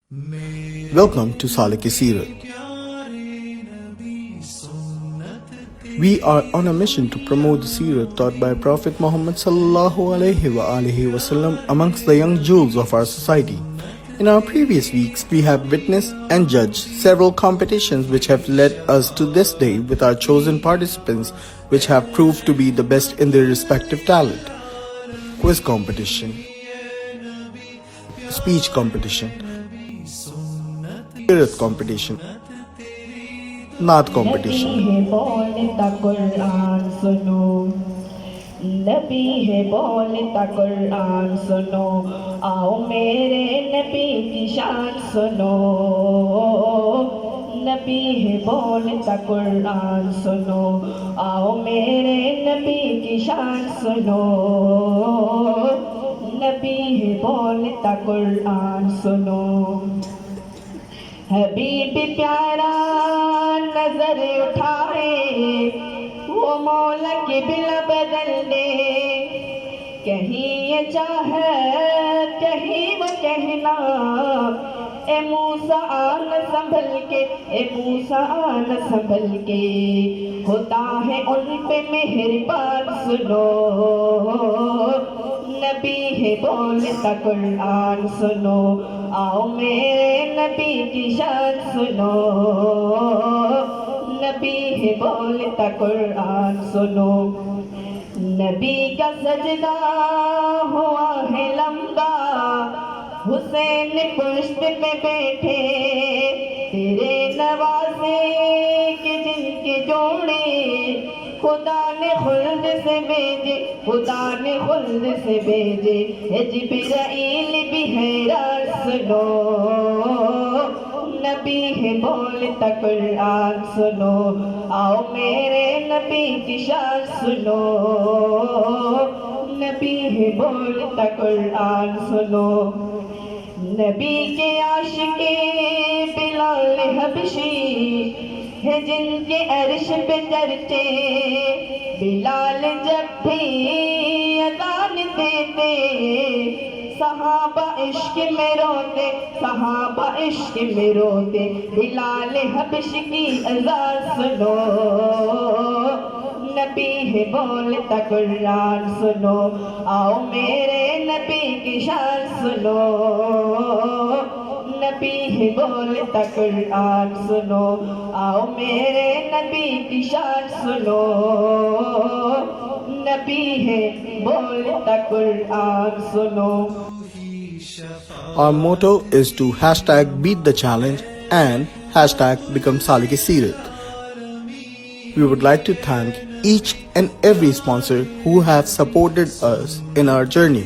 Welcome to Salik Seerat. We are on a mission to promote the Seerat taught by Prophet Muhammad sallallahu alaihi wasallam amongst the young jewels of our society. In our previous weeks, we have witnessed and judged several competitions which have led us to this day with our chosen participants which have proved to be the best in their respective talent. Quiz competition, speech competition, Seerat competition, Naat competition. نبی ہے بولتا قرآن سنو آؤ میرے نبی کی شان سنو نبی ہے بولتا قرآن سنو آؤ میرے نبی کی شان سنو نبی ہے بولتا قرآن سنو حبیب پیارا نظر اٹھائے وہ مولا کی بلا بدل دے کہیں یہ چاہت کہیں وہ کہنا اے موسیٰ آن سنبھل کے اے موسیٰ آن سنبھل کے خدا ہے ان پہ مہربان سنو نبی ہے بولتا قرآن سنو آؤ میرے نبی کی شان سنو نبی ہے بولتا قرآن سنو نبی کا سجدہ ہوا ہے لمبا حسین پشت پہ بیٹھے تیرے نوازے کے جن کے جوڑے خدا نے خلد سے بھیجے خدا نے خلد سے بھیجے جبرائیل بھی حیران سنو نبی ہے بولتا قرآن سنو آؤ میرے نبی کی شان سنو نبی ہے بولتا قرآن سنو نبی کے عاشق بلال حبشی ہے جن کے عرش پہ چرچے بلال جب بھی اذان دیتے صحابہ عشق میں روتے صحابہ عشق میں روتے بلال حبش کی اذان سنو نبی ہے بولتا قرآن سنو آؤ میرے نبی کی شان سنو نبی ہے بولتا قرآن سنو آؤ میرے نبی کی شان سنو نبی ہے بولتا قرآن سنو. Our motto is to hashtag beat the challenge and hashtag become Salik Seerat. We would like to thank each and every sponsor who have supported us in our journey.